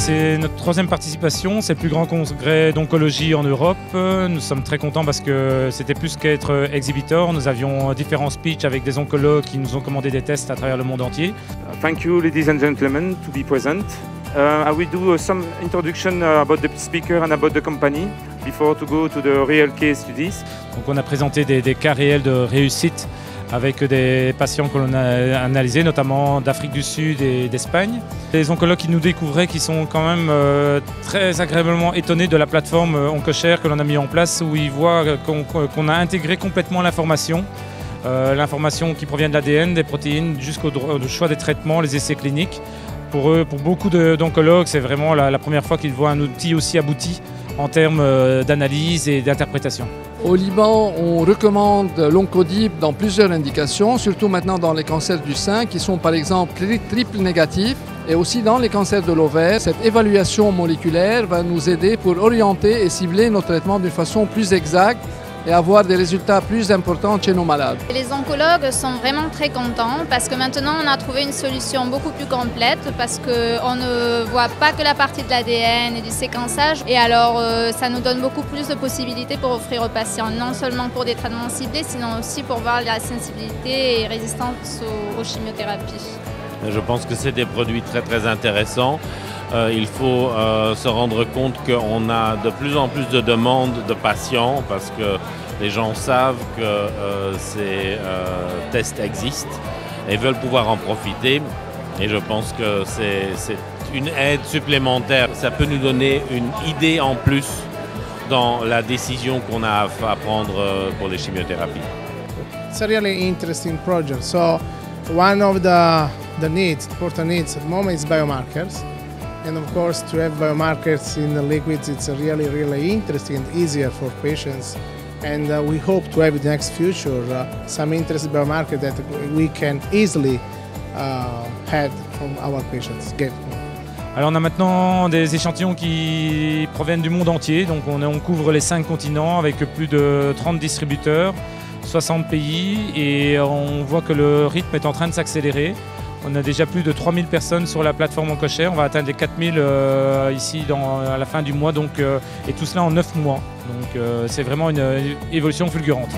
C'est notre troisième participation, c'est le plus grand congrès d'oncologie en Europe. Nous sommes très contents parce que c'était plus qu'être exhibiteur. Nous avions différents speeches avec des oncologues qui nous ont commandé des tests à travers le monde entier. Thank you, ladies and gentlemen, to be present. I will do some introduction about the speaker and about the company before to go to the real case studies. Donc on a présenté des cas réels de réussite avec des patients que l'on a analysés, notamment d'Afrique du Sud et d'Espagne. Les oncologues qui nous découvraient, qui sont quand même très agréablement étonnés de la plateforme OncoShare que l'on a mis en place, où ils voient qu'on a intégré complètement l'information. L'information qui provient de l'ADN, des protéines, jusqu'au choix des traitements, les essais cliniques. Pour eux, pour beaucoup d'oncologues, c'est vraiment la première fois qu'ils voient un outil aussi abouti en termes d'analyse et d'interprétation. Au Liban, on recommande l'Oncodip dans plusieurs indications, surtout maintenant dans les cancers du sein qui sont par exemple triple négatifs et aussi dans les cancers de l'ovaire. Cette évaluation moléculaire va nous aider pour orienter et cibler nos traitements d'une façon plus exacte et avoir des résultats plus importants chez nos malades. Les oncologues sont vraiment très contents parce que maintenant on a trouvé une solution beaucoup plus complète parce qu'on ne voit pas que la partie de l'ADN et du séquençage et alors ça nous donne beaucoup plus de possibilités pour offrir aux patients, non seulement pour des traitements ciblés, sinon aussi pour voir la sensibilité et résistance aux chimiothérapies. Je pense que c'est des produits très intéressants. Il faut se rendre compte qu'on a de plus en plus de demandes de patients parce que les gens savent que ces tests existent et veulent pouvoir en profiter. Et je pense que c'est une aide supplémentaire. Ça peut nous donner une idée en plus dans la décision qu'on a à prendre pour les chimiothérapies. It's a really interesting project. So one of the important needs at the moment is biomarkers. And of course, to have biomarkers in the liquids, it's really interesting and easier for patients. And we hope to have in the next future some interesting biomarker that we can easily have from our patients. Alors on a maintenant des échantillons qui proviennent du monde entier, donc on couvre les 5 continents avec plus de 30 distributeurs, 60 pays et on voit que le rythme est en train de s'accélérer. On a déjà plus de 3000 personnes sur la plateforme OncoShare, on va atteindre les 4000 ici à la fin du mois, et tout cela en 9 mois. Donc c'est vraiment une évolution fulgurante.